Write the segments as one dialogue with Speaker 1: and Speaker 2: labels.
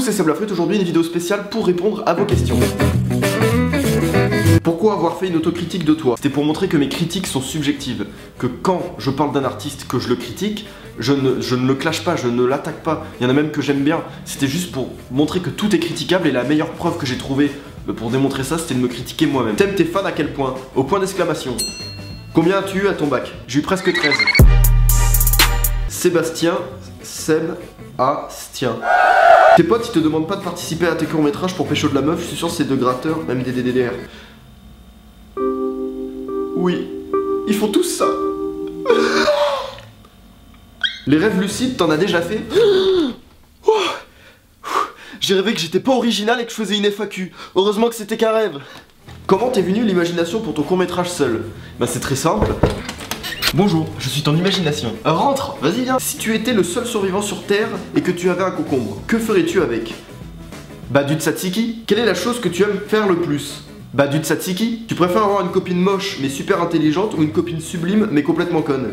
Speaker 1: c'est Seb Lafrite, aujourd'hui une vidéo spéciale pour répondre à vos questions. Pourquoi avoir fait une autocritique de toi? C'était pour montrer que mes critiques sont subjectives, que quand je parle d'un artiste, que je le critique, je ne le clash pas, je ne l'attaque pas. Il y en a même que j'aime bien. C'était juste pour montrer que tout est critiquable et la meilleure preuve que j'ai trouvée pour démontrer ça, c'était de me critiquer moi-même. T'aimes tes fans à quel point? Au point d'exclamation. Combien as-tu eu à ton bac? J'ai eu presque 13. Sébastien, Seb, Astien. Tes potes, ils te demandent pas de participer à tes courts-métrages pour pécho de la meuf, je suis sûr c'est de gratteurs, même des DDR. Oui, ils font tous ça. Les rêves lucides, t'en as déjà fait? J'ai rêvé que j'étais pas original et que je faisais une FAQ. Heureusement que c'était qu'un rêve. Comment t'es venu l'imagination pour ton court-métrage seul? Bah c'est très simple. Bonjour, je suis ton imagination. Rentre, vas-y viens. Si tu étais le seul survivant sur Terre et que tu avais un concombre, que ferais-tu avec? Bah du tzatziki. Quelle est la chose que tu aimes faire le plus? Bah du tzatziki. Tu préfères avoir une copine moche mais super intelligente ou une copine sublime mais complètement conne?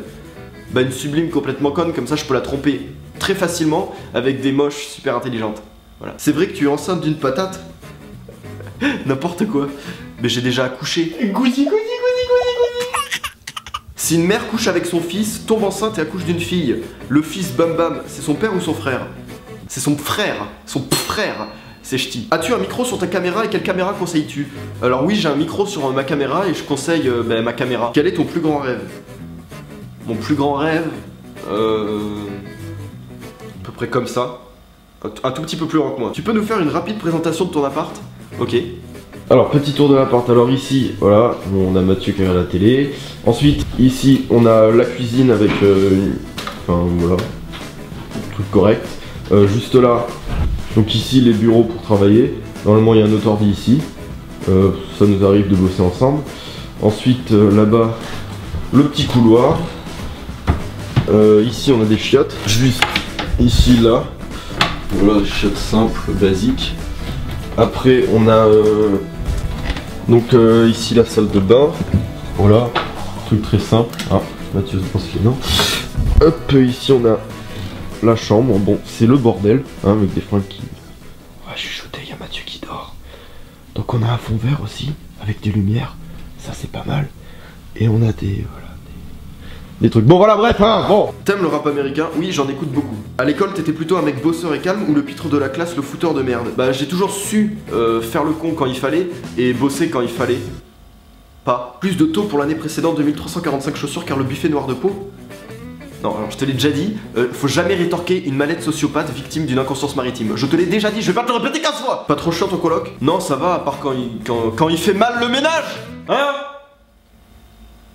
Speaker 1: Bah une sublime complètement conne, comme ça je peux la tromper très facilement avec des moches super intelligentes. Voilà. C'est vrai que tu es enceinte d'une patate? N'importe quoi. Mais j'ai déjà accouché. Gousi. Si une mère couche avec son fils, tombe enceinte et accouche d'une fille, le fils Bam Bam, c'est son père ou son frère? C'est son frère. Son frère. C'est ch'ti. As-tu un micro sur ta caméra et quelle caméra conseilles-tu? Alors oui, j'ai un micro sur ma caméra et je conseille ma caméra. Quel est ton plus grand rêve? Mon plus grand rêve, à peu près comme ça. Un tout petit peu plus grand que moi. Tu peux nous faire une rapide présentation de ton appart? Ok. Alors, petit tour de l'appart. Alors ici, voilà, on a Mathieu qui est à la télé. Ensuite, ici, on a la cuisine avec, enfin voilà, truc correct. Juste là, donc ici, les bureaux pour travailler. Normalement, il y a un ordi ici. Ça nous arrive de bosser ensemble. Ensuite, là-bas, le petit couloir. Ici, on a des chiottes. Juste ici, là. Voilà, des chiottes simples, basiques. Après, on a donc ici la salle de bain. Voilà, truc très simple. Ah, Mathieu se pense qu'il non. Hop, ici on a la chambre. Bon, c'est le bordel, hein, avec des fringues qui... On va chuchoter, il y a Mathieu qui dort. Donc on a un fond vert aussi, avec des lumières. Ça c'est pas mal. Et on a des... Voilà, des trucs. Bon voilà, bref, hein, bon. T'aimes le rap américain? Oui, j'en écoute beaucoup. À l'école, t'étais plutôt un mec bosseur et calme ou le pitre de la classe, le fouteur de merde? Bah j'ai toujours su faire le con quand il fallait et bosser quand il fallait pas. Plus de taux pour l'année précédente, 2345 chaussures car le buffet noir de peau? Non, alors je te l'ai déjà dit, faut jamais rétorquer une mallette sociopathe victime d'une inconscience maritime. Je te l'ai déjà dit, je vais pas te le répéter 15 fois. Pas trop chiant ton coloc? Non, ça va, à part quand il fait mal le ménage. Hein?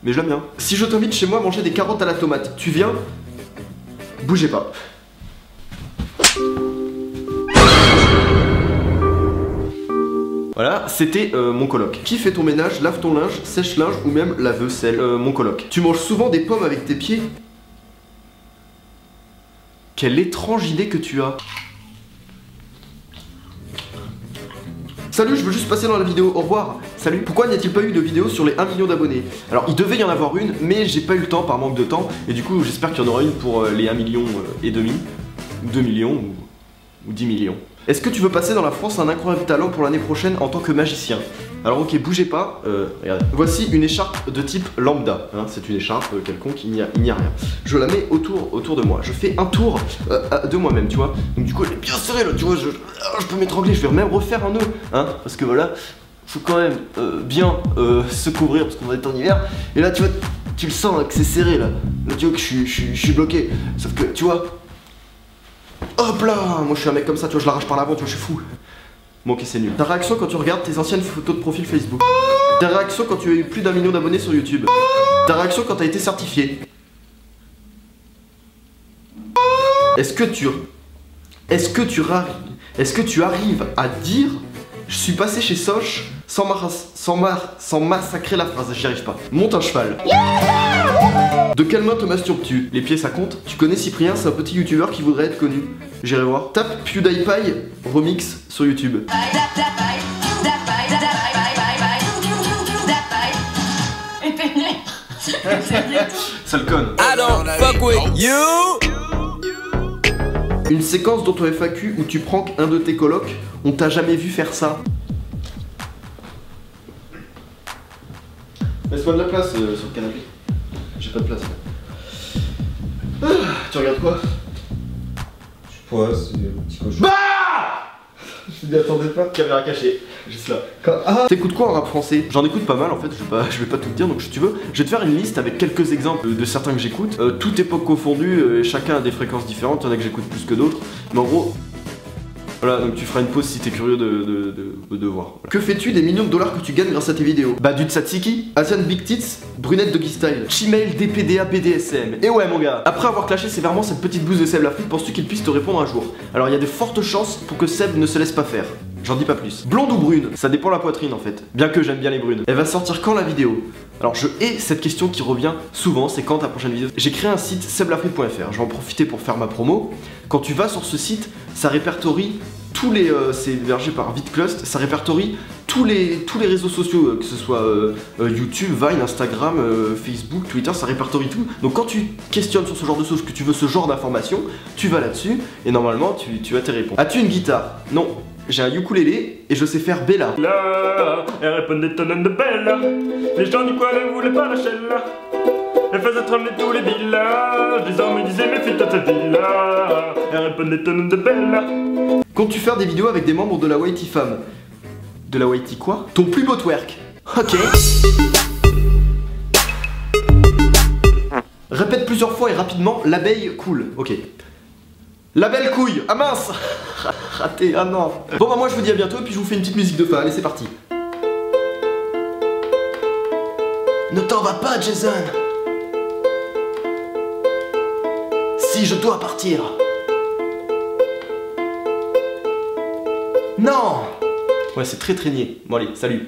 Speaker 1: Mais je l'aime bien. Si je t'invite chez moi à manger des carottes à la tomate, tu viens? Bougez pas. Voilà, c'était mon coloc. Qui fait ton ménage, lave ton linge, sèche linge ou même la vaisselle? Mon coloc. Tu manges souvent des pommes avec tes pieds? Quelle étrange idée que tu as. Salut, je veux juste passer dans la vidéo, au revoir. Salut. Pourquoi n'y a-t-il pas eu de vidéo sur les 1 million d'abonnés? Alors il devait y en avoir une, mais j'ai pas eu le temps par manque de temps. Et du coup j'espère qu'il y en aura une pour les 1 million et demi, ou 2 millions, ou 10 millions. Est-ce que tu veux passer dans la France un incroyable talent pour l'année prochaine en tant que magicien? Alors ok, bougez pas, regardez. Voici une écharpe de type lambda, hein, c'est une écharpe quelconque, il n'y a rien. Je la mets autour de moi, je fais un tour de moi-même, tu vois. Donc du coup elle est bien serrée là, tu vois, je peux m'étrangler, je vais même refaire un nœud, hein, parce que voilà, faut quand même bien se couvrir parce qu'on va être en hiver. Et là tu vois, tu le sens là, que c'est serré là, tu vois que je suis bloqué, sauf que tu vois, hop là, moi je suis un mec comme ça, tu vois, je l'arrache par l'avant, tu vois, je suis fou. Bon ok, c'est nul. Ta réaction quand tu regardes tes anciennes photos de profil Facebook? Ta réaction quand tu as eu plus d'1 million d'abonnés sur YouTube? Ta réaction quand t'as été certifié? Est-ce que tu arrives à dire je suis passé chez Soch sans massacrer la phrase? J'y arrive pas. Monte un cheval. De quelle main te masturbes-tu? Les pieds ça compte? Tu connais Cyprien, c'est un petit youtubeur qui voudrait être connu. J'irai voir. Tape PewDiePie remix sur YouTube. Ça le conne.
Speaker 2: I don't fuck with you.
Speaker 1: Une séquence dans ton FAQ où tu pranks un de tes colocs, on t'a jamais vu faire ça. Laisse-moi de la place sur le canapé. J'ai pas de place. Tu regardes quoi?
Speaker 2: Je sais pas, c'est un petit cochon.
Speaker 1: Bah
Speaker 2: Je m'y attendais pas.
Speaker 1: Caméra cachée, juste là. T'écoutes quoi en rap français? J'en écoute pas mal en fait, je vais pas tout te dire, donc si tu veux, je vais te faire une liste avec quelques exemples de certains que j'écoute. Toute époque confondue, chacun a des fréquences différentes, il y en a que j'écoute plus que d'autres. Mais en gros, voilà, donc tu feras une pause si t'es curieux de voir. Voilà. Que fais-tu des millions de dollars que tu gagnes grâce à tes vidéos? Bah du tzatziki, Asian Big Tits, brunette Doggy Style, Chimail, DPDA, BDSM. Et ouais mon gars, après avoir clashé sévèrement cette petite blouse de Seb Lafrite, penses-tu qu'il puisse te répondre un jour? Alors il y a de fortes chances pour que Seb ne se laisse pas faire. J'en dis pas plus. Blonde ou brune? Ça dépend de la poitrine en fait. Bien que j'aime bien les brunes. Elle va sortir quand la vidéo? Alors je hais cette question qui revient souvent, c'est quand ta prochaine vidéo? J'ai créé un site seblafrite.fr, je vais en profiter pour faire ma promo. Quand tu vas sur ce site, ça répertorie tous les... c'est hébergé par VidClust, ça répertorie tous les réseaux sociaux, que ce soit YouTube, Vine, Instagram, Facebook, Twitter, ça répertorie tout. Donc quand tu questionnes sur ce genre de choses, que tu veux ce genre d'informations, tu vas là-dessus et normalement tu as tes réponses. As-tu une guitare? Non. J'ai un ukulélé et je sais faire Bella.
Speaker 3: Là, elle répondait tonnes de Bella. Les gens du coin ne voulaient pas lâcher là. Elle faisait trembler tous les villages. Les hommes me disaient méfie-toi de cette ville-là. Elle répondait tonnes de Bella.
Speaker 1: Comptes-tu faire des vidéos avec des membres de la Whitey Fam? De la Whitey quoi? Ton plus beau twerk. Ok. Répète plusieurs fois et rapidement, l'abeille cool. Ok. La belle couille. Ah mince. Raté, ah non. Bon bah moi je vous dis à bientôt et puis je vous fais une petite musique de fin. Allez c'est parti. Ne t'en va pas Jason. Si je dois partir. Non. Ouais c'est très traîné. Bon allez, salut.